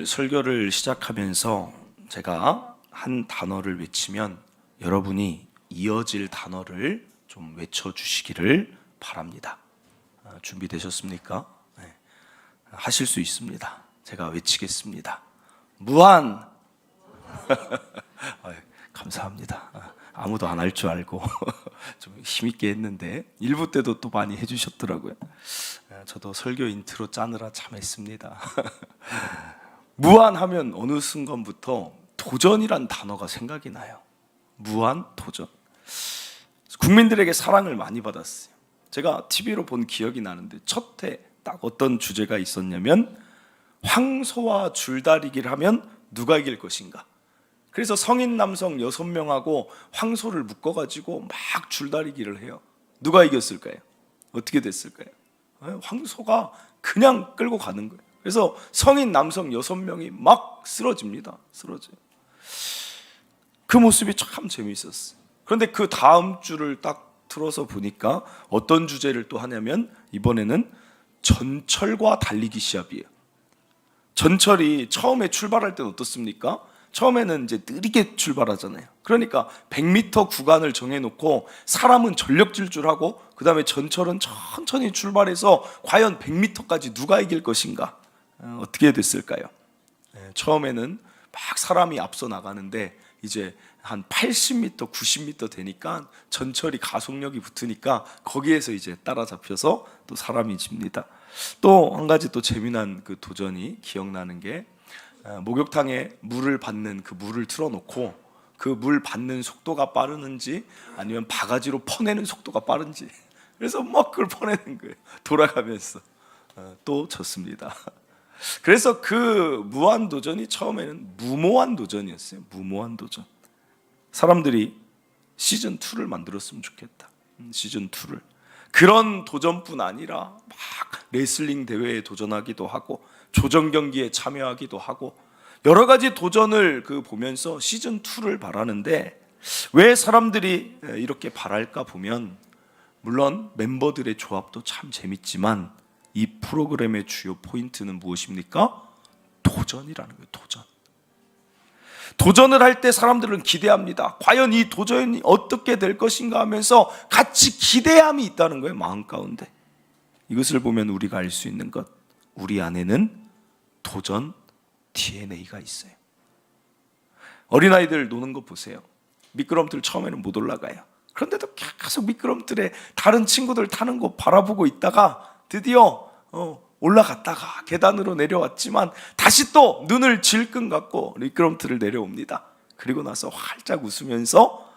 오늘 설교를 시작하면서 제가 한 단어를 외치면 여러분이 이어질 단어를 좀 외쳐주시기를 바랍니다. 준비되셨습니까? 네. 하실 수 있습니다. 제가 외치겠습니다. 무한. 감사합니다. 아무도 안 할 줄 알고 좀 힘있게 했는데 1부 때도 또 많이 해주셨더라고요. 저도 설교 인트로 짜느라 참 했습니다. 무한하면 어느 순간부터 도전이란 단어가 생각이 나요. 무한 도전. 국민들에게 사랑을 많이 받았어요. 제가 TV로 본 기억이 나는데 첫 해 딱 어떤 주제가 있었냐면 황소와 줄다리기를 하면 누가 이길 것인가. 그래서 성인 남성 6명하고 황소를 묶어가지고 막 줄다리기를 해요. 누가 이겼을까요? 어떻게 됐을까요? 황소가 그냥 끌고 가는 거예요. 그래서 성인 남성 6명이 막 쓰러집니다. 쓰러져요. 그 모습이 참 재미있었어요. 그런데 그 다음 주를 딱 틀어서 보니까 어떤 주제를 또 하냐면 이번에는 전철과 달리기 시합이에요. 전철이 처음에 출발할 때는 어떻습니까? 처음에는 이제 느리게 출발하잖아요. 그러니까 100m 구간을 정해놓고 사람은 전력 질주하고 그 다음에 전철은 천천히 출발해서 과연 100m까지 누가 이길 것인가? 어떻게 됐을까요? 처음에는 막 사람이 앞서 나가는데 이제 한 80m, 90m 되니까 전철이 가속력이 붙으니까 거기에서 이제 따라잡혀서 또 사람이 집니다. 또 한 가지 또 재미난 그 도전이 기억나는 게 목욕탕에 물을 받는 그 물을 틀어놓고 그 물 받는 속도가 빠르는지 아니면 바가지로 퍼내는 속도가 빠른지 그래서 막 그걸 퍼내는 거예요. 돌아가면서 또 졌습니다. 그래서 그 무한도전이 처음에는 무모한 도전이었어요. 무모한 도전. 사람들이 시즌2를 만들었으면 좋겠다. 시즌2를. 그런 도전뿐 아니라 막 레슬링 대회에 도전하기도 하고 조정 경기에 참여하기도 하고 여러 가지 도전을 보면서 시즌2를 바라는데 왜 사람들이 이렇게 바랄까 보면 물론 멤버들의 조합도 참 재밌지만 이 프로그램의 주요 포인트는 무엇입니까? 도전이라는 거예요. 도전. 도전을 할 때 사람들은 기대합니다. 과연 이 도전이 어떻게 될 것인가 하면서 같이 기대함이 있다는 거예요. 마음 가운데. 이것을 보면 우리가 알 수 있는 것, 우리 안에는 도전 DNA가 있어요. 어린아이들 노는 거 보세요. 미끄럼틀 처음에는 못 올라가요. 그런데도 계속 미끄럼틀에 다른 친구들 타는 거 바라보고 있다가 드디어 올라갔다가 계단으로 내려왔지만 다시 또 눈을 질끈 감고 미끄럼틀을 내려옵니다. 그리고 나서 활짝 웃으면서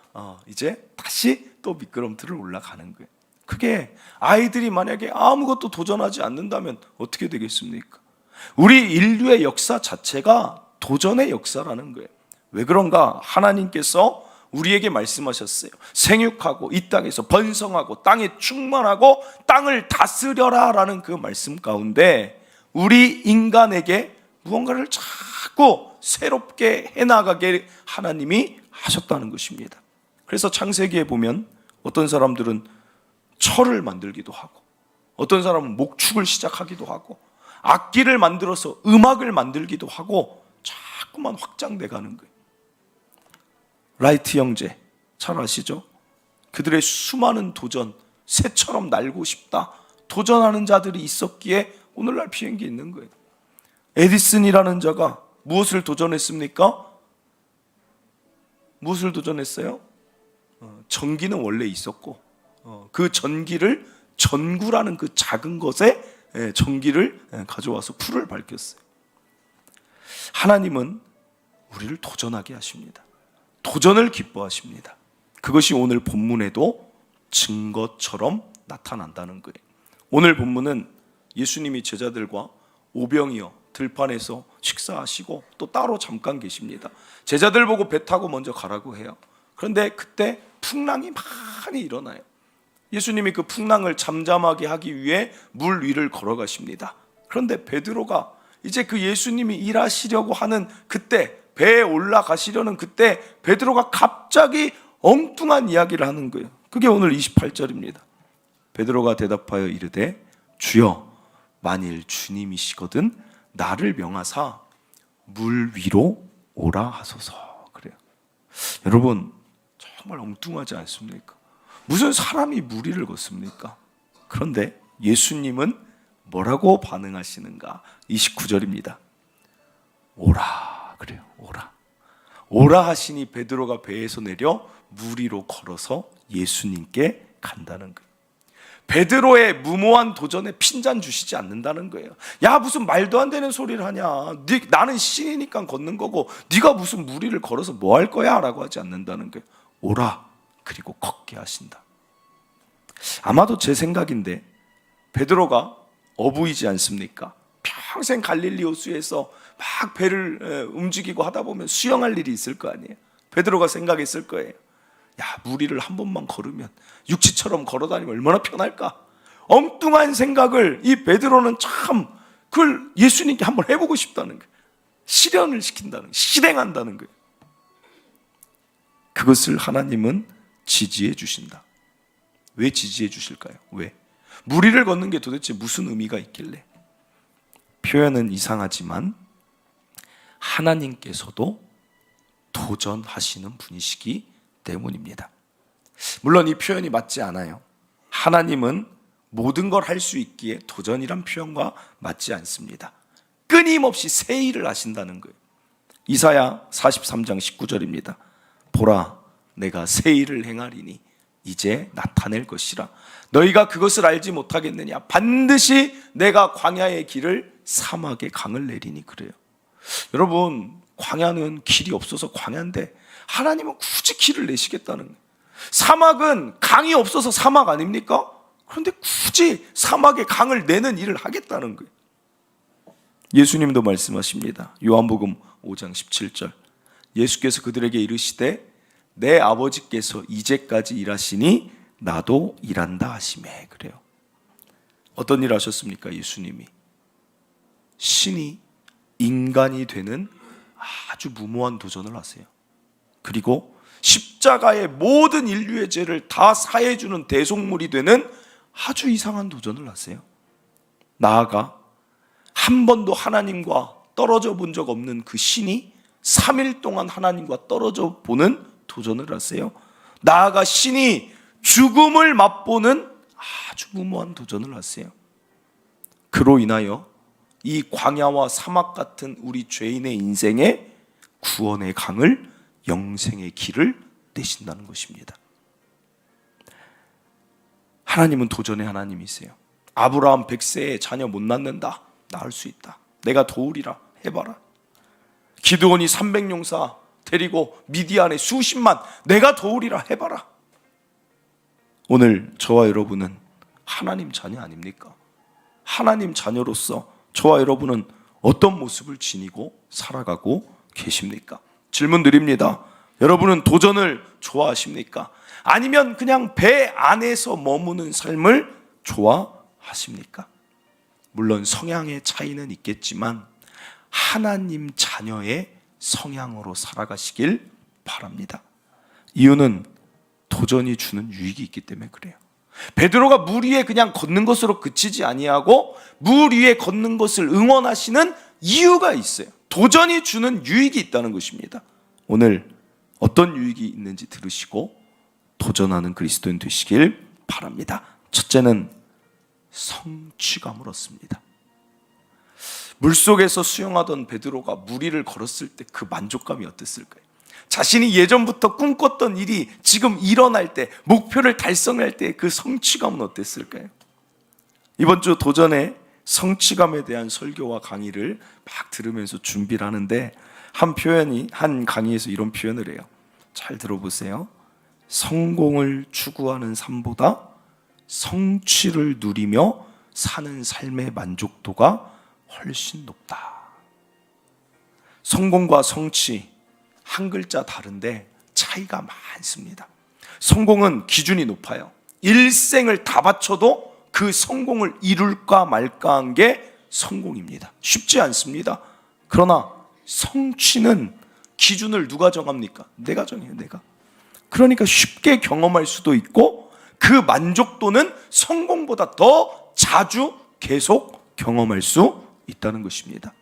이제 다시 또 미끄럼틀을 올라가는 거예요. 그게 아이들이 만약에 아무것도 도전하지 않는다면 어떻게 되겠습니까? 우리 인류의 역사 자체가 도전의 역사라는 거예요. 왜 그런가? 하나님께서 우리에게 말씀하셨어요. 생육하고 이 땅에서 번성하고 땅에 충만하고 땅을 다스려라 라는 그 말씀 가운데 우리 인간에게 무언가를 자꾸 새롭게 해나가게 하나님이 하셨다는 것입니다. 그래서 창세기에 보면 어떤 사람들은 철을 만들기도 하고 어떤 사람은 목축을 시작하기도 하고 악기를 만들어서 음악을 만들기도 하고 자꾸만 확장돼 가는 거예요. 라이트 형제 잘 아시죠? 그들의 수많은 도전, 새처럼 날고 싶다 도전하는 자들이 있었기에 오늘날 비행기 있는 거예요. 에디슨이라는 자가 무엇을 도전했습니까? 무엇을 도전했어요? 전기는 원래 있었고 그 전기를 전구라는 그 작은 것에 전기를 가져와서 불을 밝혔어요. 하나님은 우리를 도전하게 하십니다. 도전을 기뻐하십니다. 그것이 오늘 본문에도 증거처럼 나타난다는 거예요. 오늘 본문은 예수님이 제자들과 오병이어 들판에서 식사하시고 또 따로 잠깐 계십니다. 제자들 보고 배 타고 먼저 가라고 해요. 그런데 그때 풍랑이 많이 일어나요. 예수님이 그 풍랑을 잠잠하게 하기 위해 물 위를 걸어가십니다. 그런데 베드로가 이제 그 예수님이 일하시려고 하는 그때 배에 올라가시려는 그때 베드로가 갑자기 엉뚱한 이야기를 하는 거예요. 그게 오늘 28절입니다. 베드로가 대답하여 이르되 주여 만일 주님이시거든 나를 명하사 물 위로 오라 하소서. 그래요. 여러분, 정말 엉뚱하지 않습니까? 무슨 사람이 물 위를 걷습니까? 그런데 예수님은 뭐라고 반응하시는가? 29절입니다. 오라. 그래요. 오라. 오라 하시니 베드로가 배에서 내려 물 위로 걸어서 예수님께 간다는 거예요. 베드로의 무모한 도전에 핀잔 주시지 않는다는 거예요. 야, 무슨 말도 안 되는 소리를 하냐. 나는 신이니까 걷는 거고 네가 무슨 물 위를 걸어서 뭐 할 거야? 라고 하지 않는다는 거예요. 오라. 그리고 걷게 하신다. 아마도 제 생각인데 베드로가 어부이지 않습니까? 평생 갈릴리 호수에서 막 배를 움직이고 하다 보면 수영할 일이 있을 거 아니에요. 베드로가 생각했을 거예요. 야, 물 위를 한 번만 걸으면 육지처럼 걸어다니면 얼마나 편할까? 엉뚱한 생각을 이 베드로는 참 그걸 예수님께 한번 해보고 싶다는 거예요. 실현을 시킨다는 거예요. 실행한다는 거예요. 그것을 하나님은 지지해 주신다. 왜 지지해 주실까요? 왜? 물 위를 걷는 게 도대체 무슨 의미가 있길래? 표현은 이상하지만 하나님께서도 도전하시는 분이시기 때문입니다. 물론 이 표현이 맞지 않아요. 하나님은 모든 걸 할 수 있기에 도전이란 표현과 맞지 않습니다. 끊임없이 새 일을 하신다는 거예요. 이사야 43장 19절입니다. 보라, 내가 새 일을 행하리니 이제 나타낼 것이라. 너희가 그것을 알지 못하겠느냐? 반드시 내가 광야의 길을 사막에 강을 내리니. 그래요. 여러분, 광야는 길이 없어서 광야인데 하나님은 굳이 길을 내시겠다는 거예요. 사막은 강이 없어서 사막 아닙니까? 그런데 굳이 사막에 강을 내는 일을 하겠다는 거예요. 예수님도 말씀하십니다. 요한복음 5장 17절. 예수께서 그들에게 이르시되 내 아버지께서 이제까지 일하시니 나도 일한다 하시매. 그래요. 어떤 일 하셨습니까? 예수님이 신이 인간이 되는 아주 무모한 도전을 하세요. 그리고 십자가의 모든 인류의 죄를 다 사해주는 대속물이 되는 아주 이상한 도전을 하세요. 나아가 한 번도 하나님과 떨어져 본 적 없는 그 신이 3일 동안 하나님과 떨어져 보는 도전을 하세요. 나아가 신이 죽음을 맛보는 아주 무모한 도전을 하세요. 그로 인하여 이 광야와 사막 같은 우리 죄인의 인생에 구원의 강을, 영생의 길을 내신다는 것입니다. 하나님은 도전의 하나님이세요. 아브라함 100세에 자녀 못 낳는다. 낳을 수 있다. 내가 도우리라. 해봐라. 기드온이 300용사 데리고 미디안에 수십만, 내가 도우리라. 해봐라. 오늘 저와 여러분은 하나님 자녀 아닙니까? 하나님 자녀로서 저와 여러분은 어떤 모습을 지니고 살아가고 계십니까? 질문 드립니다. 여러분은 도전을 좋아하십니까? 아니면 그냥 배 안에서 머무는 삶을 좋아하십니까? 물론 성향의 차이는 있겠지만 하나님 자녀의 성향으로 살아가시길 바랍니다. 이유는 도전이 주는 유익이 있기 때문에 그래요. 베드로가 물 위에 그냥 걷는 것으로 그치지 아니하고 물 위에 걷는 것을 응원하시는 이유가 있어요. 도전이 주는 유익이 있다는 것입니다. 오늘 어떤 유익이 있는지 들으시고 도전하는 그리스도인 되시길 바랍니다. 첫째는 성취감을 얻습니다. 물속에서 수영하던 베드로가 물 위를 걸었을 때 그 만족감이 어땠을까요? 자신이 예전부터 꿈꿨던 일이 지금 일어날 때, 목표를 달성할 때 그 성취감은 어땠을까요? 이번 주 도전의 성취감에 대한 설교와 강의를 막 들으면서 준비를 하는데 한 강의에서 이런 표현을 해요. 잘 들어보세요. 성공을 추구하는 삶보다 성취를 누리며 사는 삶의 만족도가 훨씬 높다. 성공과 성취, 한 글자 다른데 차이가 많습니다. 성공은 기준이 높아요. 일생을 다 바쳐도 그 성공을 이룰까 말까 한 게 성공입니다. 쉽지 않습니다. 그러나 성취는 기준을 누가 정합니까? 내가 정해요, 내가. 그러니까 쉽게 경험할 수도 있고 그 만족도는 성공보다 더 자주 계속 경험할 수 있다는 것입니다.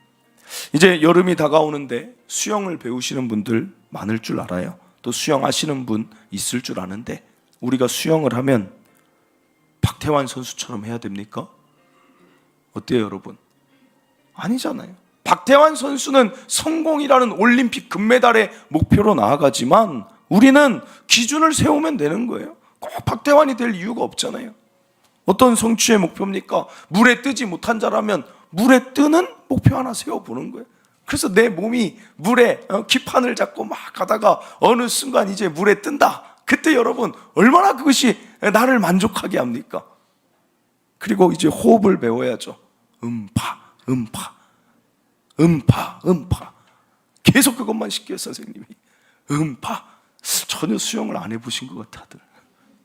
이제 여름이 다가오는데 수영을 배우시는 분들 많을 줄 알아요. 또 수영하시는 분 있을 줄 아는데, 우리가 수영을 하면 박태환 선수처럼 해야 됩니까? 어때요, 여러분? 아니잖아요. 박태환 선수는 성공이라는 올림픽 금메달의 목표로 나아가지만 우리는 기준을 세우면 되는 거예요. 꼭 박태환이 될 이유가 없잖아요. 어떤 성취의 목표입니까? 물에 뜨지 못한 자라면 물에 뜨는 목표 하나 세워보는 거예요. 그래서 내 몸이 물에 기판을 잡고 막 가다가 어느 순간 이제 물에 뜬다. 그때 여러분 얼마나 그것이 나를 만족하게 합니까? 그리고 이제 호흡을 배워야죠. 음파, 음파, 음파, 음파. 계속 그것만 시켜요, 선생님이. 음파. 전혀 수영을 안 해보신 것 같아, 다들.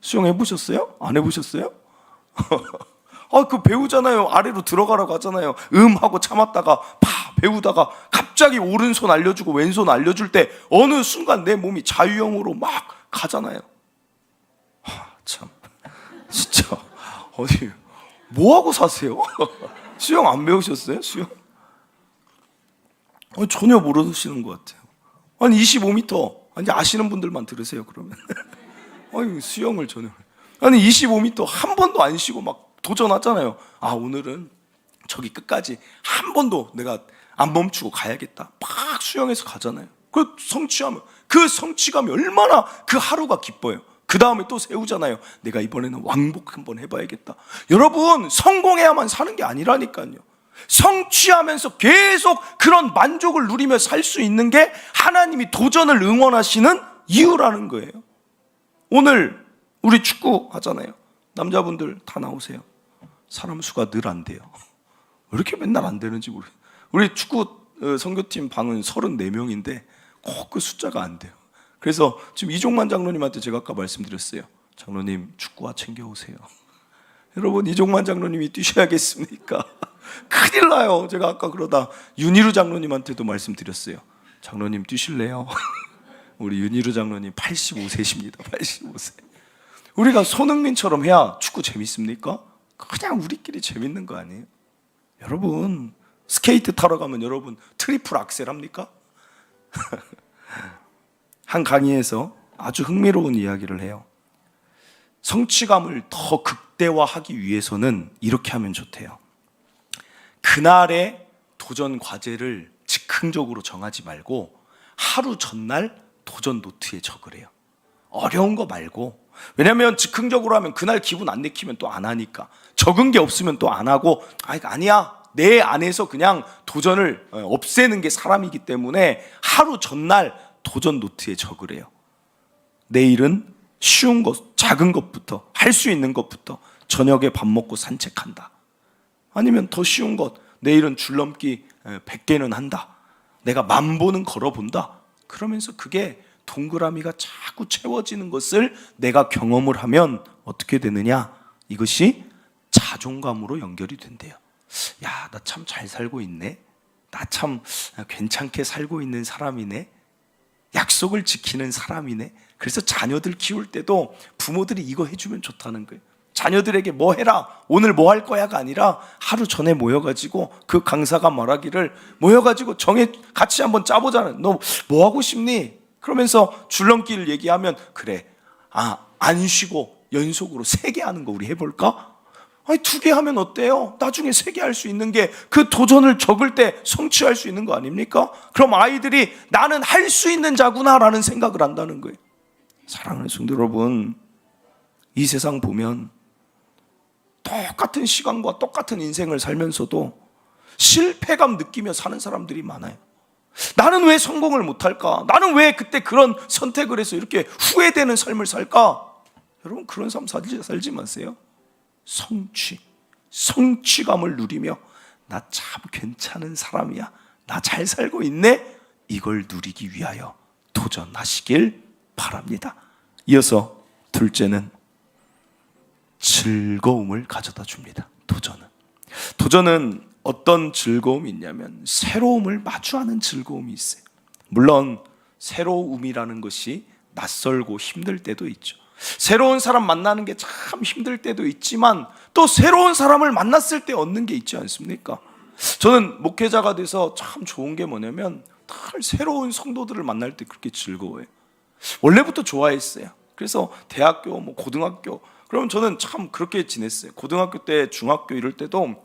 수영 해보셨어요? 안 해보셨어요? 그 배우잖아요. 아래로 들어가라고 하잖아요. 하고 참았다가 파 배우다가 갑자기 오른손 알려주고 왼손 알려줄 때 어느 순간 내 몸이 자유형으로 막 가잖아요. 참 진짜 어디 뭐 하고 사세요? 수영 안 배우셨어요? 수영? 전혀 모르시는 것 같아요. 아니 25m 아니 아시는 분들만 들으세요 그러면. 아니 수영을 전혀. 아니 25m 한 번도 안 쉬고 막 도전하잖아요. 오늘은 저기 끝까지 한 번도 내가 안 멈추고 가야겠다. 막 수영해서 가잖아요. 그 성취하면 그 성취감이 얼마나 그 하루가 기뻐요. 그 다음에 또 세우잖아요. 내가 이번에는 왕복 한번 해봐야겠다. 여러분 성공해야만 사는 게 아니라니까요. 성취하면서 계속 그런 만족을 누리며 살 수 있는 게 하나님이 도전을 응원하시는 이유라는 거예요. 오늘 우리 축구 하잖아요. 남자분들 다 나오세요. 사람 수가 늘 안 돼요. 왜 이렇게 맨날 안 되는지 모르겠어요. 우리 축구 선교팀 방은 34명인데 꼭 그 숫자가 안 돼요. 그래서 지금 이종만 장로님한테 제가 아까 말씀드렸어요. 장로님 축구화 챙겨오세요. 여러분 이종만 장로님이 뛰셔야겠습니까? 큰일 나요. 제가 아까 그러다 윤희루 장로님한테도 말씀드렸어요. 장로님 뛰실래요? 우리 윤희루 장로님 85세십니다. 85세. 우리가 손흥민처럼 해야 축구 재밌습니까? 그냥 우리끼리 재밌는 거 아니에요? 여러분 스케이트 타러 가면 여러분 트리플 악셀 합니까? 한 강의에서 아주 흥미로운 이야기를 해요. 성취감을 더 극대화하기 위해서는 이렇게 하면 좋대요. 그날의 도전 과제를 즉흥적으로 정하지 말고 하루 전날 도전 노트에 적으래요. 어려운 거 말고. 왜냐하면 즉흥적으로 하면 그날 기분 안 내키면 또 안 하니까. 적은 게 없으면 또 안 하고 아니야 내 안에서 그냥 도전을 없애는 게 사람이기 때문에 하루 전날 도전 노트에 적으래요. 내일은 쉬운 것, 작은 것부터 할 수 있는 것부터 저녁에 밥 먹고 산책한다. 아니면 더 쉬운 것, 내일은 줄넘기 100개는 한다. 내가 10,000보는 걸어본다. 그러면서 그게 동그라미가 자꾸 채워지는 것을 내가 경험을 하면 어떻게 되느냐? 이것이 자존감으로 연결이 된대요. 야, 나 참 잘 살고 있네. 나 참 괜찮게 살고 있는 사람이네. 약속을 지키는 사람이네. 그래서 자녀들 키울 때도 부모들이 이거 해주면 좋다는 거예요. 자녀들에게 뭐 해라, 오늘 뭐 할 거야가 아니라 하루 전에 모여가지고 그 강사가 말하기를 모여가지고 같이 한번 짜보자는. 너 뭐 하고 싶니? 그러면서 줄넘기를 얘기하면 그래, 안 쉬고 연속으로 3개 하는 거 우리 해볼까? 2개 하면 어때요? 나중에 3개 할 수 있는 게 그 도전을 적을 때 성취할 수 있는 거 아닙니까? 그럼 아이들이 나는 할 수 있는 자구나 라는 생각을 한다는 거예요. 사랑하는 성도 여러분, 이 세상 보면 똑같은 시간과 똑같은 인생을 살면서도 실패감 느끼며 사는 사람들이 많아요. 나는 왜 성공을 못할까? 나는 왜 그때 그런 선택을 해서 이렇게 후회되는 삶을 살까? 여러분 그런 삶 살지 마세요. 성취감을 누리며 나 참 괜찮은 사람이야, 나 잘 살고 있네, 이걸 누리기 위하여 도전하시길 바랍니다. 이어서 둘째는 즐거움을 가져다 줍니다. 도전은 어떤 즐거움이 있냐면 새로움을 마주하는 즐거움이 있어요. 물론 새로움이라는 것이 낯설고 힘들 때도 있죠. 새로운 사람 만나는 게 참 힘들 때도 있지만 또 새로운 사람을 만났을 때 얻는 게 있지 않습니까? 저는 목회자가 돼서 참 좋은 게 뭐냐면 늘 새로운 성도들을 만날 때 그렇게 즐거워요. 원래부터 좋아했어요. 그래서 대학교, 고등학교, 그러면 저는 참 그렇게 지냈어요. 고등학교 때, 중학교 이럴 때도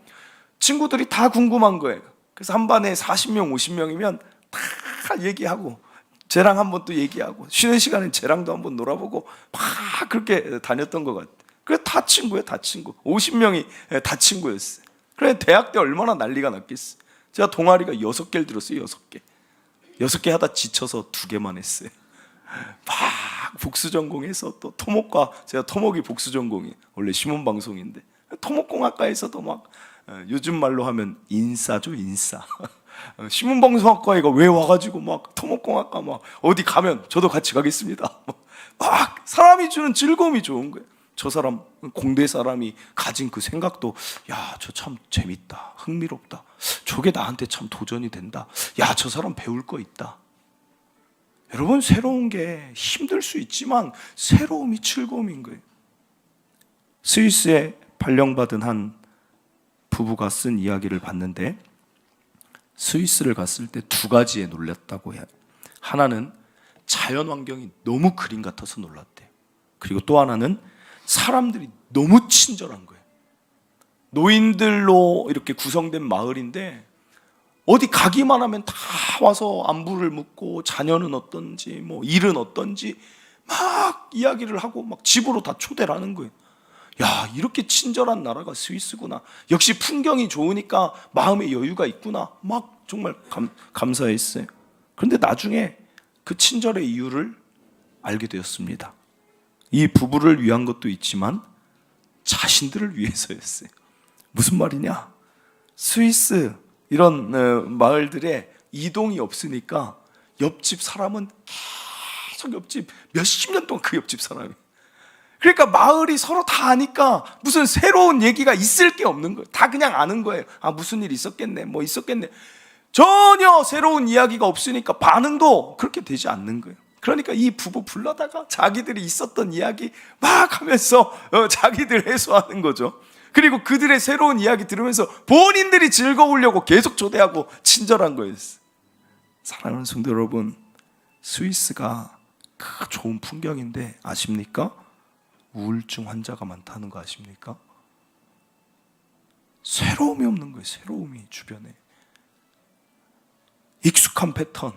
친구들이 다 궁금한 거예요. 그래서 한 반에 40명, 50명이면 다 얘기하고, 쟤랑 한번 또 얘기하고, 쉬는 시간엔 쟤랑도 한번 놀아보고, 막 그렇게 다녔던 것 같아요. 그래서 다 친구예요, 다 친구. 50명이 다 친구였어요. 그래, 대학 때 얼마나 난리가 났겠어요. 제가 동아리가 6개를 들었어요, 6개. 6개 하다 지쳐서 2개만 했어요. 막 복수전공해서 또 토목과, 제가 토목이 복수전공이 원래 신문방송인데, 토목공학과에서도 막 요즘 말로 하면 인싸죠, 인싸. 신문방송학과에가 왜 와가지고 막 토목공학과 막 어디 가면 저도 같이 가겠습니다. 막 사람이 주는 즐거움이 좋은 거예요. 저 사람, 공대 사람이 가진 그 생각도, 야, 저 참 재밌다, 흥미롭다, 저게 나한테 참 도전이 된다, 야, 저 사람 배울 거 있다. 여러분, 새로운 게 힘들 수 있지만 새로움이 즐거움인 거예요. 스위스에 발령받은 한 부부가 쓴 이야기를 봤는데, 스위스를 갔을 때 2가지에 놀랐다고 해요. 하나는 자연 환경이 너무 그림 같아서 놀랐대요. 그리고 또 하나는 사람들이 너무 친절한 거예요. 노인들로 이렇게 구성된 마을인데 어디 가기만 하면 다 와서 안부를 묻고 자녀는 어떤지, 일은 어떤지 막 이야기를 하고 막 집으로 다 초대를 하는 거예요. 야, 이렇게 친절한 나라가 스위스구나. 역시 풍경이 좋으니까 마음에 여유가 있구나. 막 정말 감사했어요. 그런데 나중에 그 친절의 이유를 알게 되었습니다. 이 부부를 위한 것도 있지만 자신들을 위해서였어요. 무슨 말이냐? 스위스 이런 마을들에 이동이 없으니까 옆집 사람은 계속 옆집 몇십 년 동안 그 옆집 사람이, 그러니까 마을이 서로 다 아니까 무슨 새로운 얘기가 있을 게 없는 거예요. 다 그냥 아는 거예요. 아, 무슨 일 있었겠네, 있었겠네. 전혀 새로운 이야기가 없으니까 반응도 그렇게 되지 않는 거예요. 그러니까 이 부부 불러다가 자기들이 있었던 이야기 막 하면서 자기들 해소하는 거죠. 그리고 그들의 새로운 이야기 들으면서 본인들이 즐거우려고 계속 초대하고 친절한 거예요. 사랑하는 성도 여러분, 스위스가 그 좋은 풍경인데 아십니까? 우울증 환자가 많다는 거 아십니까? 새로움이 없는 거예요. 새로움이 주변에. 익숙한 패턴,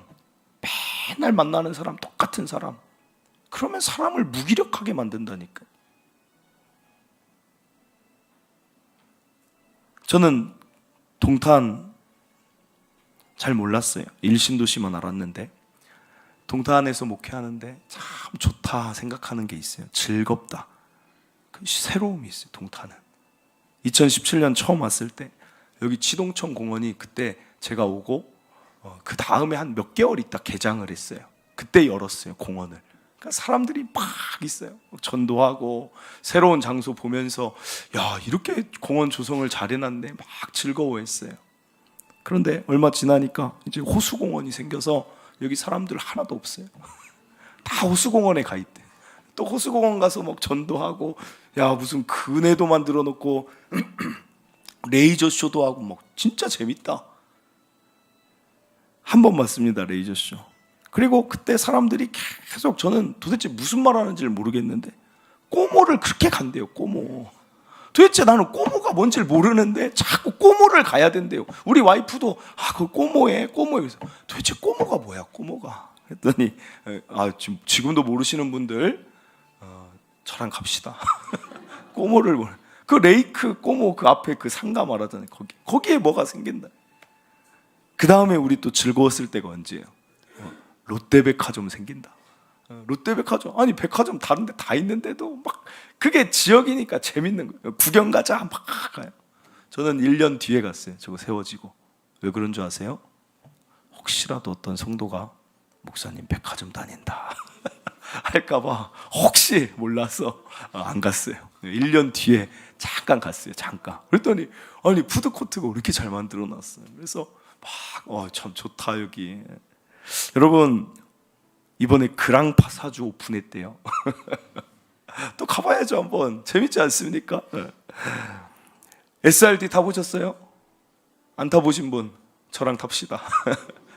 맨날 만나는 사람, 똑같은 사람. 그러면 사람을 무기력하게 만든다니까. 저는 동탄 잘 몰랐어요. 일신도시만 알았는데 동탄에서 목회하는데 참 좋다 생각하는 게 있어요. 즐겁다. 그 새로움이 있어요. 동탄은 2017년 처음 왔을 때 여기 치동천 공원이 그때 제가 오고 그 다음에 한 몇 개월 있다 개장을 했어요. 그때 열었어요, 공원을. 그러니까 사람들이 막 있어요. 전도하고 새로운 장소 보면서 야, 이렇게 공원 조성을 잘 해놨네, 막 즐거워했어요. 그런데 얼마 지나니까 이제 호수공원이 생겨서 여기 사람들 하나도 없어요. 다 호수공원에 가 있대. 또 호수공원 가서 막 전도하고, 야, 무슨 그네도 만들어 놓고 레이저 쇼도 하고 막 진짜 재밌다. 한 번 봤습니다, 레이저 쇼. 그리고 그때 사람들이 계속, 저는 도대체 무슨 말 하는지를 모르겠는데 꼬모를 그렇게 간대요. 꼬모. 도대체 나는 꼬모가 뭔지를 모르는데 자꾸 꼬모를 가야 된대요. 우리 와이프도 그 꼬모에 그래서 도대체 꼬모가 뭐야, 꼬모가. 했더니 지금도 모르시는 분들 저랑 갑시다. 꼬모를 그 레이크 꼬모 그 앞에 그 상가 말하잖아요. 거기에 뭐가 생긴다. 그 다음에 우리 또 즐거웠을 때가 언제예요? 롯데백화점 생긴다. 롯데백화점, 아니 백화점 다른 데 다 있는데도 막 그게 지역이니까 재밌는 거예요. 구경 가자 막 가요. 저는 1년 뒤에 갔어요. 저거 세워지고. 왜 그런 줄 아세요? 혹시라도 어떤 성도가 목사님 백화점 다닌다 할까봐 혹시 몰라서 안 갔어요. 1년 뒤에 잠깐 갔어요. 잠깐. 그랬더니 아니 푸드코트가 왜 이렇게 잘 만들어 놨어요. 그래서 막 참 좋다 여기. 여러분, 이번에 그랑파사주 오픈했대요. 또 가봐야죠 한번. 재밌지 않습니까? SRT 타보셨어요? 안 타보신 분 저랑 탑시다.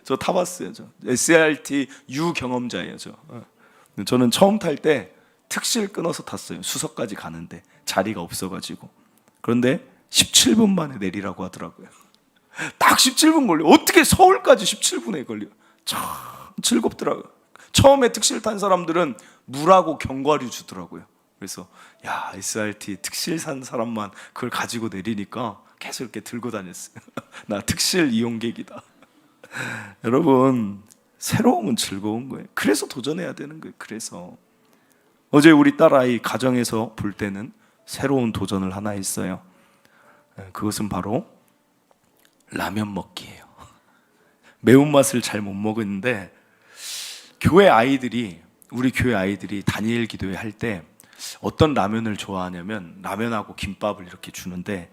저 타봤어요. 저 SRT U 경험자예요. 저는 처음 탈 때 특실 끊어서 탔어요. 수서까지 가는데 자리가 없어가지고. 그런데 17분 만에 내리라고 하더라고요. 딱 17분 걸려. 어떻게 서울까지 17분에 걸려? 참 즐겁더라고요. 처음에 특실 탄 사람들은 물하고 견과류 주더라고요. 그래서 야, SRT 특실 산 사람만 그걸 가지고 내리니까 계속 이렇게 들고 다녔어요. 나 특실 이용객이다. 여러분, 새로움은 즐거운 거예요. 그래서 도전해야 되는 거예요. 그래서 어제 우리 딸아이 가정에서 볼 때는 새로운 도전을 하나 했어요. 그것은 바로 라면 먹기예요. 매운맛을 잘 못 먹었는데 우리 교회 아이들이 다니엘 기도회 할 때 어떤 라면을 좋아하냐면 라면하고 김밥을 이렇게 주는데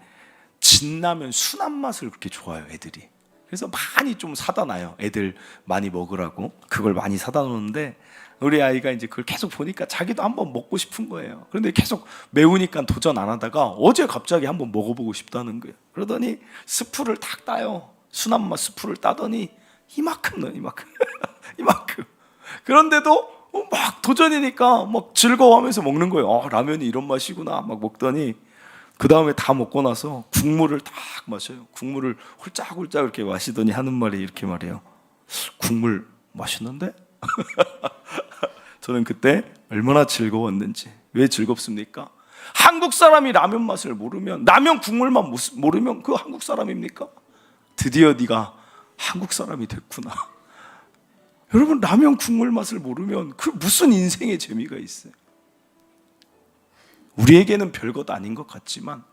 진라면 순한 맛을 그렇게 좋아해요, 애들이. 그래서 많이 좀 사다 놔요. 애들 많이 먹으라고 그걸 많이 사다 놓는데 우리 아이가 이제 그걸 계속 보니까 자기도 한번 먹고 싶은 거예요. 그런데 계속 매우니까 도전 안 하다가 어제 갑자기 한번 먹어보고 싶다는 거예요. 그러더니 스프를 탁 따요. 순한 맛 스프를 따더니 이만큼 넣어요. 이만큼. 그런데도 막 도전이니까 막 즐거워하면서 먹는 거예요. 라면이 이런 맛이구나 막 먹더니 그 다음에 다 먹고 나서 국물을 딱 마셔요. 국물을 홀짝홀짝 이렇게 마시더니 하는 말이 이렇게 말해요. 국물 맛있는데? 저는 그때 얼마나 즐거웠는지. 왜 즐겁습니까? 한국 사람이 라면 맛을 모르면, 라면 국물만 모르면 그 한국 사람입니까? 드디어 네가 한국 사람이 됐구나. 여러분, 라면 국물 맛을 모르면 그 무슨 인생의 재미가 있어요? 우리에게는 별것 아닌 것 같지만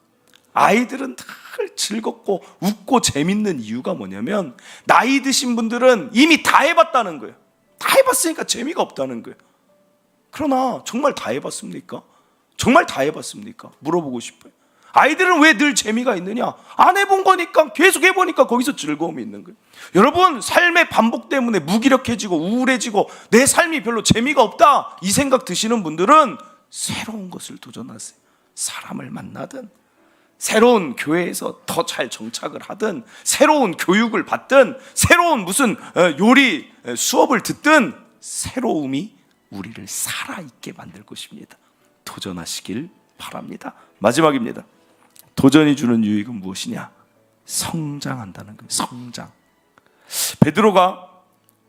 아이들은 늘 즐겁고 웃고 재밌는 이유가 뭐냐면 나이 드신 분들은 이미 다 해봤다는 거예요. 다 해봤으니까 재미가 없다는 거예요. 그러나 정말 다 해봤습니까? 정말 다 해봤습니까? 물어보고 싶어요. 아이들은 왜 늘 재미가 있느냐? 안 해본 거니까, 계속 해보니까 거기서 즐거움이 있는 거예요. 여러분, 삶의 반복 때문에 무기력해지고 우울해지고 내 삶이 별로 재미가 없다 이 생각 드시는 분들은 새로운 것을 도전하세요. 사람을 만나든 새로운 교회에서 더 잘 정착을 하든 새로운 교육을 받든 새로운 무슨 요리 수업을 듣든 새로움이 우리를 살아있게 만들 것입니다. 도전하시길 바랍니다. 마지막입니다. 도전이 주는 유익은 무엇이냐? 성장한다는 거예요. 성장. 베드로가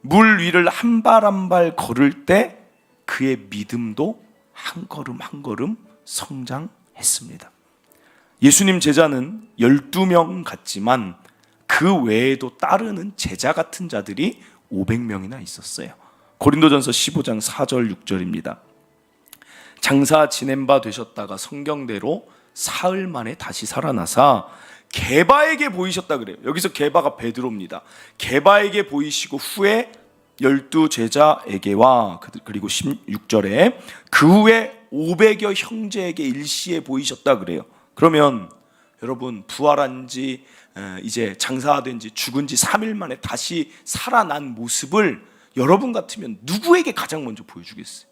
물 위를 한 발 한 발 걸을 때 그의 믿음도 한 걸음 한 걸음 성장했습니다. 예수님 제자는 12명 같지만 그 외에도 따르는 제자 같은 자들이 500명이나 있었어요. 고린도전서 15장 4절 6절입니다. 장사 지낸 바 되셨다가 성경대로 사흘 만에 다시 살아나사 게바에게 보이셨다 그래요. 여기서 게바가 베드로입니다. 게바에게 보이시고 후에 12 제자에게와 그리고 16절에 그 후에 500여 형제에게 일시에 보이셨다 그래요. 그러면 여러분, 부활한 지 이제 장사된 지 죽은 지 3일 만에 다시 살아난 모습을 여러분 같으면 누구에게 가장 먼저 보여주겠어요?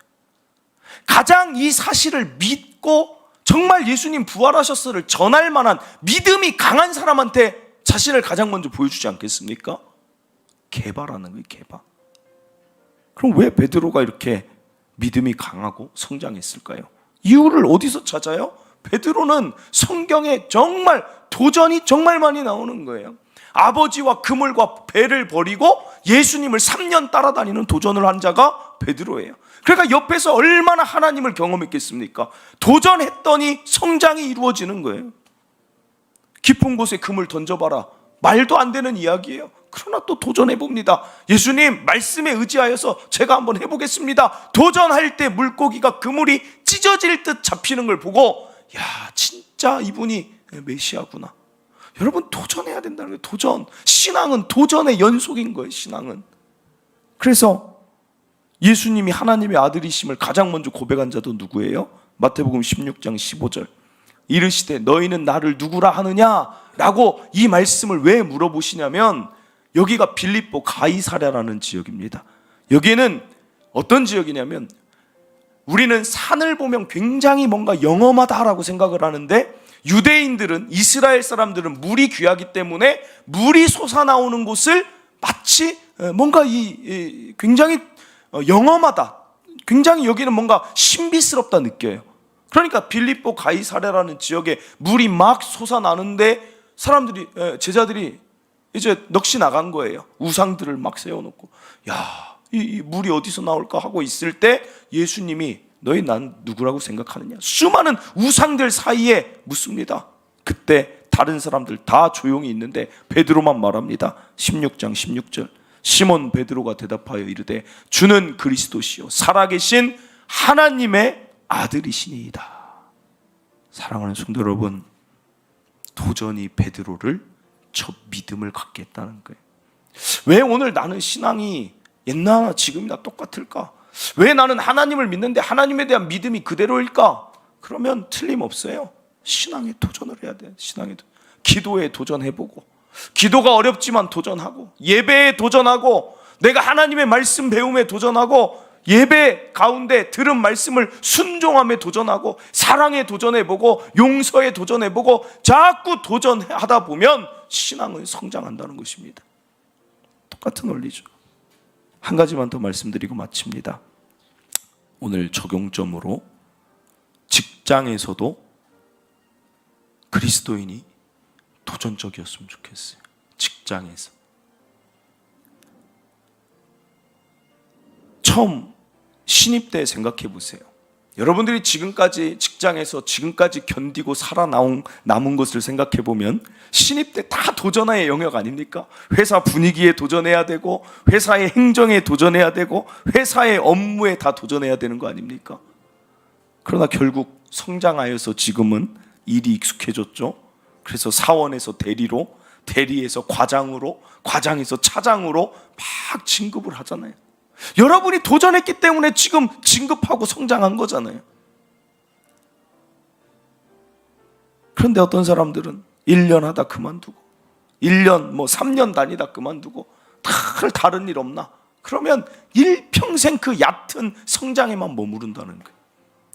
가장 이 사실을 믿고 정말 예수님 부활하셨어를 전할 만한 믿음이 강한 사람한테 자신을 가장 먼저 보여주지 않겠습니까? 게바라는 거예요. 게바. 그럼 왜 베드로가 이렇게 믿음이 강하고 성장했을까요? 이유를 어디서 찾아요? 베드로는 성경에 정말 도전이 정말 많이 나오는 거예요. 아버지와 그물과 배를 버리고 예수님을 3년 따라다니는 도전을 한 자가 베드로예요. 그러니까 옆에서 얼마나 하나님을 경험했겠습니까? 도전했더니 성장이 이루어지는 거예요. 깊은 곳에 금을 던져봐라. 말도 안 되는 이야기예요. 그러나 또 도전해봅니다. 예수님 말씀에 의지하여서 제가 한번 해보겠습니다. 도전할 때 물고기가 그물이 찢어질 듯 잡히는 걸 보고 야, 진짜 이분이 메시아구나. 여러분, 도전해야 된다는 거예요. 도전. 신앙은 도전의 연속인 거예요. 신앙은. 그래서 예수님이 하나님의 아들이심을 가장 먼저 고백한 자도 누구예요? 마태복음 16장 15절. 이르시되 너희는 나를 누구라 하느냐? 라고 이 말씀을 왜 물어보시냐면 여기가 빌립보 가이사랴라는 지역입니다. 여기에는 어떤 지역이냐면 우리는 산을 보면 굉장히 뭔가 영험하다라고 생각을 하는데 유대인들은, 이스라엘 사람들은 물이 귀하기 때문에 물이 솟아나오는 곳을 마치 뭔가 굉장히 영험하다, 굉장히 여기는 뭔가 신비스럽다 느껴요. 그러니까 빌립보 가이사랴라는 지역에 물이 막 솟아나는데 사람들이, 제자들이 이제 넋이 나간 거예요. 우상들을 막 세워놓고, 야, 이 물이 어디서 나올까 하고 있을 때 예수님이 너희 난 누구라고 생각하느냐, 수많은 우상들 사이에 묻습니다. 그때 다른 사람들 다 조용히 있는데 베드로만 말합니다. 16장 16절, 시몬 베드로가 대답하여 이르되 주는 그리스도시요 살아계신 하나님의 아들이시니이다. 사랑하는 성도 여러분, 도전이 베드로를 저 믿음을 갖게 했다는 거예요. 왜 오늘 나는 신앙이 옛날이나 지금이나 똑같을까? 왜 나는 하나님을 믿는데 하나님에 대한 믿음이 그대로일까? 그러면 틀림없어요. 신앙에 도전을 해야 돼. 기도에 도전해보고, 기도가 어렵지만 도전하고, 예배에 도전하고, 내가 하나님의 말씀 배움에 도전하고, 예배 가운데 들은 말씀을 순종함에 도전하고, 사랑에 도전해보고, 용서에 도전해보고, 자꾸 도전하다 보면 신앙은 성장한다는 것입니다. 똑같은 원리죠. 한 가지만 더 말씀드리고 마칩니다. 오늘 적용점으로, 직장에서도 그리스도인이 도전적이었으면 좋겠어요. 직장에서 처음 신입 때 생각해 보세요. 여러분들이 지금까지 직장에서 지금까지 견디고 남은 것을 생각해 보면 신입 때 다 도전의 영역 아닙니까? 회사 분위기에 도전해야 되고, 회사의 행정에 도전해야 되고, 회사의 업무에 다 도전해야 되는 거 아닙니까? 그러나 결국 성장하여서 지금은 일이 익숙해졌죠. 그래서 사원에서 대리로, 대리에서 과장으로, 과장에서 차장으로 막 진급을 하잖아요. 여러분이 도전했기 때문에 지금 진급하고 성장한 거잖아요. 그런데 어떤 사람들은 1년 하다 그만두고, 1년 3년 다니다 그만두고, 다른 일 없나? 그러면 일평생 그 얕은 성장에만 머무른다는 거예요.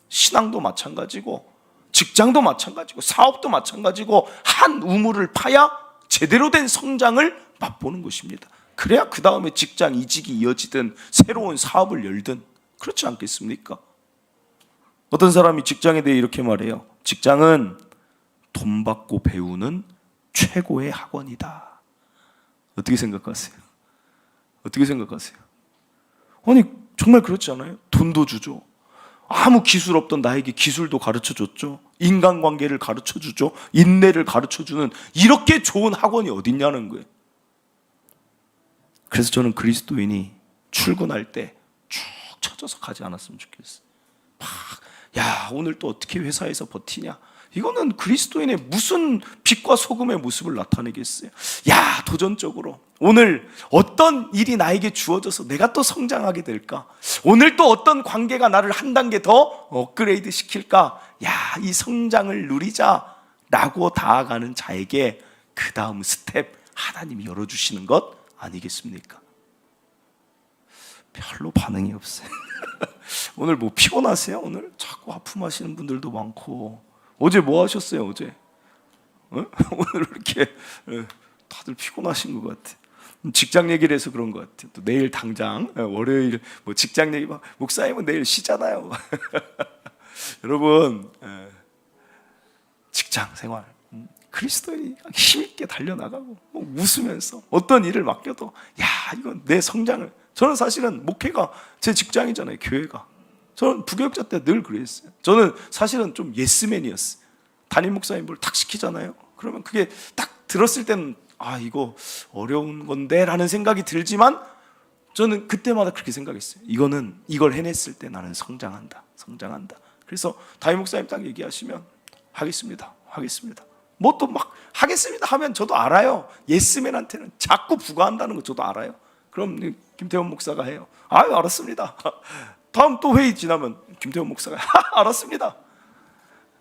신앙도 마찬가지고, 직장도 마찬가지고, 사업도 마찬가지고, 한 우물을 파야 제대로 된 성장을 맛보는 것입니다. 그래야 그 다음에 직장 이직이 이어지든 새로운 사업을 열든, 그렇지 않겠습니까? 어떤 사람이 직장에 대해 이렇게 말해요. 직장은 돈 받고 배우는 최고의 학원이다. 어떻게 생각하세요? 아니 정말 그렇지 않아요? 돈도 주죠. 아무 기술 없던 나에게 기술도 가르쳐줬죠. 인간관계를 가르쳐주죠. 인내를 가르쳐주는, 이렇게 좋은 학원이 어딨냐는 거예요. 그래서 저는 그리스도인이 출근할 때 쭉 쳐져서 가지 않았으면 좋겠어요. 야, 오늘 또 어떻게 회사에서 버티냐? 이거는 그리스도인의 무슨 빛과 소금의 모습을 나타내겠어요? 야, 도전적으로 오늘 어떤 일이 나에게 주어져서 내가 또 성장하게 될까? 오늘 또 어떤 관계가 나를 한 단계 더 업그레이드 시킬까? 야, 이 성장을 누리자라고 다가가는 자에게 그 다음 스텝 하나님이 열어주시는 것 아니겠습니까? 별로 반응이 없어요. 오늘 피곤하세요? 오늘 자꾸 아픔하시는 분들도 많고. 어제 뭐 하셨어요? 어제? 오늘 이렇게 다들 피곤하신 것 같아. 직장 얘기를 해서 그런 것 같아요. 또 내일 당장 월요일 직장 얘기 막, 목사님은 내일 쉬잖아요. 여러분, 직장 생활 그리스도인이 힘있게 달려나가고 웃으면서 어떤 일을 맡겨도, 야, 이건 내 성장을. 저는 사실은 목회가 제 직장이잖아요. 교회가. 저는 부교육자 때 늘 그랬어요. 저는 사실은 좀 예스맨이었어요. 담임 목사님 뭘 탁 시키잖아요. 그러면 그게 딱 들었을 때는 이거 어려운 건데 라는 생각이 들지만, 저는 그때마다 그렇게 생각했어요. 이걸 해냈을 때 나는 성장한다. 그래서 담임 목사님 딱 얘기하시면 하겠습니다. 뭐 또 막 하겠습니다 하면 저도 알아요. 예스맨한테는 자꾸 부과한다는 거 저도 알아요. 그럼 김태원 목사가 해요. 알았습니다. 다음 또 회의 지나면 김태원 목사가 알았습니다.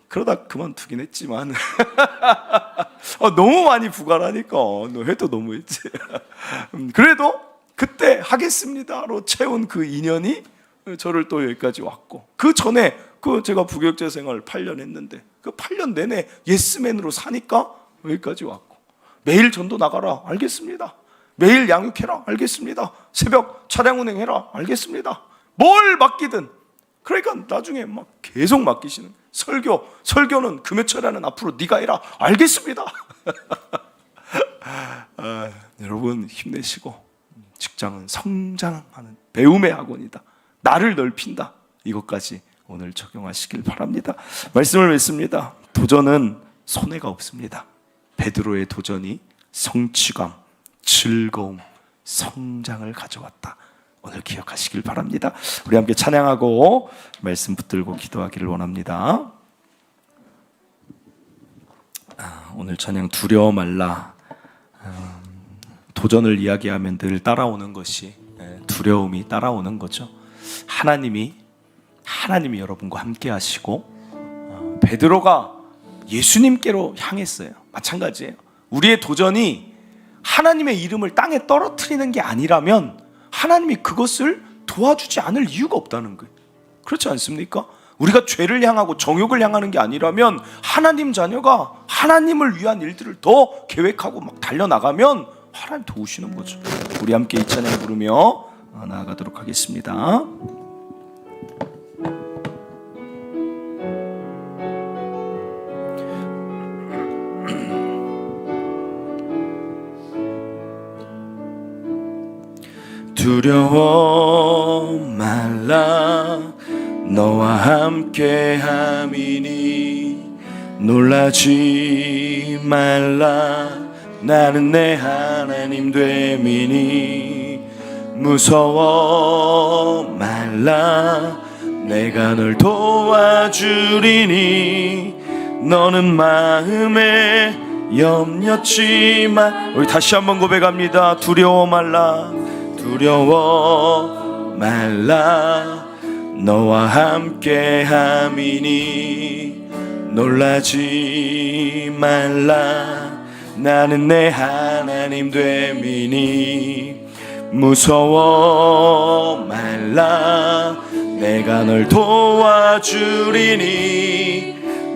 그러다 그만두긴 했지만 너무 많이 부과를 하니까 너 해도 너무했지. 그래도 그때 하겠습니다로 채운 그 인연이 저를 또 여기까지 왔고, 그 전에 제가 부교육자 생활 8년 했는데 그 8년 내내 예스맨으로 사니까 여기까지 왔고, 매일 전도 나가라, 알겠습니다. 매일 양육해라, 알겠습니다. 새벽 차량 운행해라, 알겠습니다. 뭘 맡기든. 그러니까 나중에 막 계속 맡기시는. 설교는 금요철에는 앞으로 네가 해라, 알겠습니다. 여러분 힘내시고, 직장은 성장하는 배움의 학원이다, 나를 넓힌다, 이것까지 오늘 적용하시길 바랍니다. 말씀을 맺습니다. 도전은 손해가 없습니다. 베드로의 도전이 성취감, 즐거움, 성장을 가져왔다. 오늘 기억하시길 바랍니다. 우리 함께 찬양하고 말씀 붙들고 기도하기를 원합니다. 오늘 찬양 두려워 말라. 도전을 이야기하면 늘 따라오는 것이 두려움이 따라오는 거죠. 하나님이 여러분과 함께 하시고, 베드로가 예수님께로 향했어요. 마찬가지예요. 우리의 도전이 하나님의 이름을 땅에 떨어뜨리는 게 아니라면 하나님이 그것을 도와주지 않을 이유가 없다는 거예요. 그렇지 않습니까? 우리가 죄를 향하고 정욕을 향하는 게 아니라면, 하나님 자녀가 하나님을 위한 일들을 더 계획하고 막 달려나가면 하나님 도우시는 거죠. 우리 함께 이 찬양 부르며 나아가도록 하겠습니다. 두려워 말라, 너와 함께 함이니. 놀라지 말라, 나는 내 하나님 됨이니. 무서워 말라, 내가 널 도와주리니. 너는 마음에 염려치 마. 우리 다시 한번 고백합니다. 두려워 말라, 두려워 말라, 너와 함께 함이니. 놀라지 말라, 나는 내 하나님 됨이니. 무서워 말라, 내가 널 도와주리니.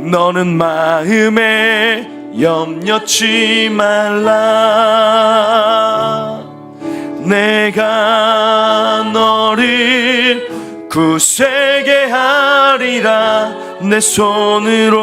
너는 마음에 염려치 말라. 내가 너를 굳세게 하리라, 내 손으로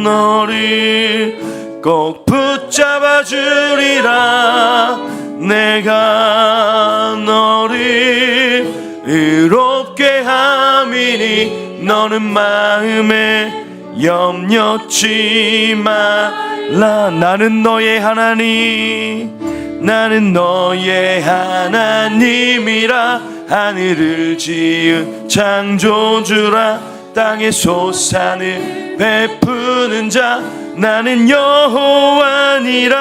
너를 꼭 붙잡아 주리라. 내가 너를 의롭게 함이니. 너는 마음에 염려치 말라. 나는 너의 하나님, 나는 너의 하나님이라. 하늘을 지은 창조주라. 땅의 솟아는 베푸는 자. 나는 여호와니라.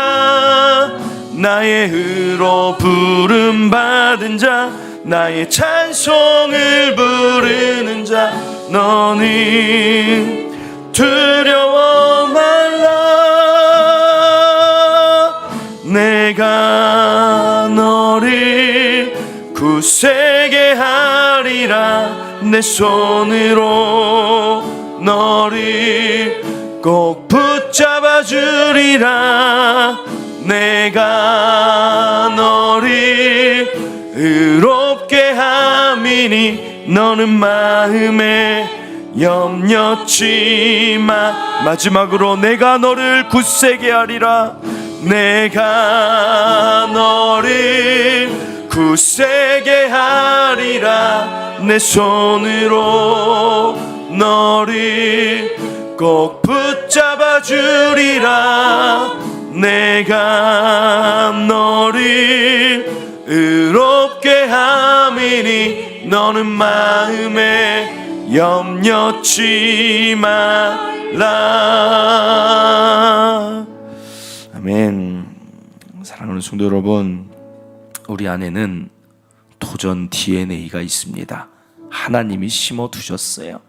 나의 의로 부름받은 자, 나의 찬송을 부르는 자. 너는 두려워 말라. 내가 너를 굳세게 하리라. 내 손으로 너를 꼭 붙잡아 주리라. 내가 너를 의롭게 함이니. 너는 마음에 염려치 마. 마지막으로 내가 너를 굳세게 하리라. 내가 너를 굳세게 하리라. 내 손으로 너를 꼭 붙잡아 주리라. 내가 너를 의롭게 함이니. 너는 마음에 염려치 말라. 아멘. 사랑하는 성도 여러분, 우리 안에는 도전 DNA가 있습니다. 하나님이 심어두셨어요.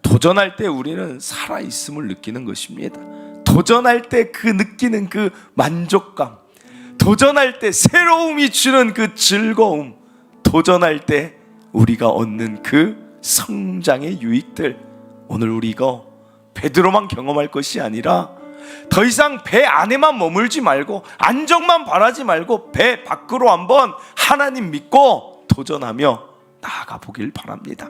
도전할 때 우리는 살아있음을 느끼는 것입니다. 도전할 때 그 느끼는 그 만족감, 도전할 때 새로움이 주는 그 즐거움, 도전할 때 우리가 얻는 그 성장의 유익들, 오늘 우리가 베드로만 경험할 것이 아니라 더 이상 배 안에만 머물지 말고 안정만 바라지 말고 배 밖으로 한번 하나님 믿고 도전하며 나아가 보길 바랍니다.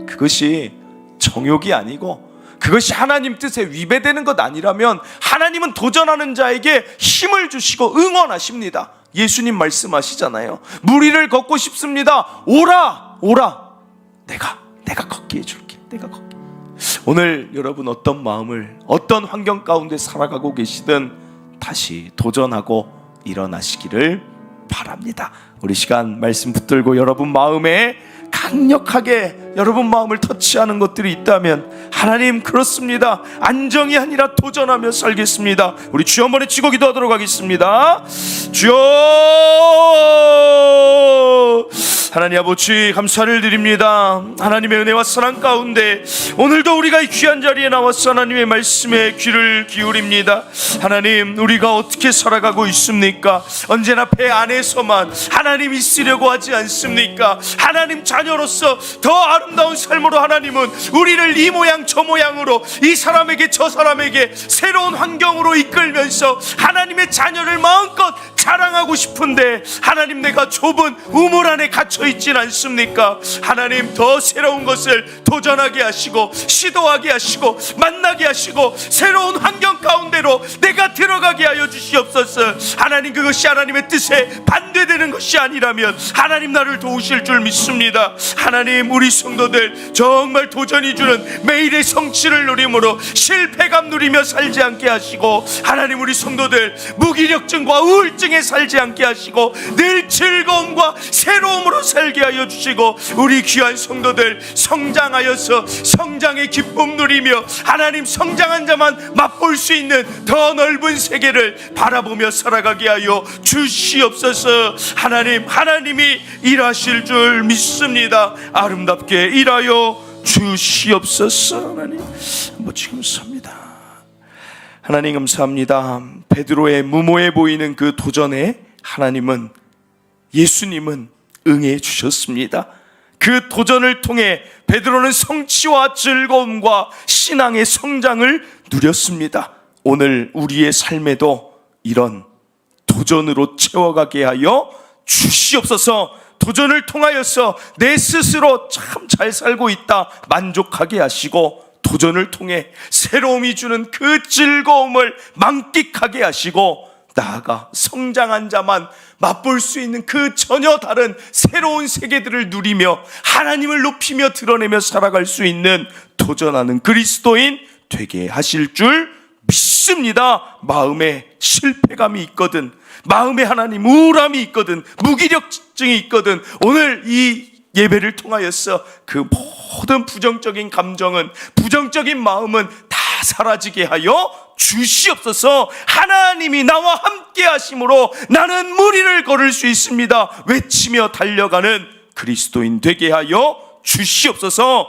그것이 정욕이 아니고 그것이 하나님 뜻에 위배되는 것 아니라면 하나님은 도전하는 자에게 힘을 주시고 응원하십니다. 예수님 말씀하시잖아요. 무리를 걷고 싶습니다. 오라, 오라. 내가 걷게 해줄게. 내가 걷게. 오늘 여러분 어떤 마음을, 어떤 환경 가운데 살아가고 계시든 다시 도전하고 일어나시기를 바랍니다. 우리 시간 말씀 붙들고 여러분 마음에 강력하게 여러분 마음을 터치하는 것들이 있다면 하나님 그렇습니다. 안정이 아니라 도전하며 살겠습니다. 우리 주여 한번 외치고 기도하도록 하겠습니다. 주여, 하나님 아버지 감사를 드립니다. 하나님의 은혜와 사랑 가운데 오늘도 우리가 이 귀한 자리에 나와서 하나님의 말씀에 귀를 기울입니다. 하나님, 우리가 어떻게 살아가고 있습니까? 언제나 배 안에서만 하나님 있으려고 하지 않습니까? 하나님 자녀로서 더 아름다운 삶으로 하나님은 우리를 이 모양 저 모양으로, 이 사람에게 저 사람에게 새로운 환경으로 이끌면서 하나님의 자녀를 마음껏 자랑하고 싶은데 하나님, 내가 좁은 우물 안에 갇혀 있진 않습니까? 하나님, 더 새로운 것을 도전하게 하시고 시도하게 하시고 만나게 하시고 새로운 환경 가운데로 내가 들어가게 하여 주시옵소서. 하나님, 그것이 하나님의 뜻에 반대되는 것이 아니라면 하나님 나를 도우실 줄 믿습니다. 하나님, 우리 성도들 정말 도전이 주는 매일의 성취를 누림으로 실패감 누리며 살지 않게 하시고, 하나님 우리 성도들 무기력증과 우울증에 살지 않게 하시고 늘 즐거움과 새로움으로 살게 하여 주시고, 우리 귀한 성도들 성장하여서 성장의 기쁨 누리며 하나님 성장한 자만 맛볼 수 있는 더 넓은 세계를 바라보며 살아가게 하여 주시옵소서. 하나님, 하나님이 일하실 줄 믿습니다. 아름답게 일하여 주시옵소서. 하나님 감사합니다. 하나님 감사합니다. 베드로의 무모해 보이는 그 도전에 하나님은, 예수님은 응해 주셨습니다. 그 도전을 통해 베드로는 성취와 즐거움과 신앙의 성장을 누렸습니다. 오늘 우리의 삶에도 이런 도전으로 채워가게 하여 주시옵소서. 도전을 통하여서 내 스스로 참 잘 살고 있다 만족하게 하시고, 도전을 통해 새로움이 주는 그 즐거움을 만끽하게 하시고, 나아가 성장한 자만 맛볼 수 있는 그 전혀 다른 새로운 세계들을 누리며 하나님을 높이며 드러내며 살아갈 수 있는 도전하는 그리스도인 되게 하실 줄 믿습니다. 마음에 실패감이 있거든, 마음에 하나님 우울함이 있거든, 무기력증이 있거든, 오늘 이 예배를 통하여서 그 모든 부정적인 감정은, 부정적인 마음은 다 사라지게 하여 주시옵소서. 하나님이 나와 함께 하심으로 나는 무리를 걸을 수 있습니다 외치며 달려가는 그리스도인 되게 하여 주시옵소서.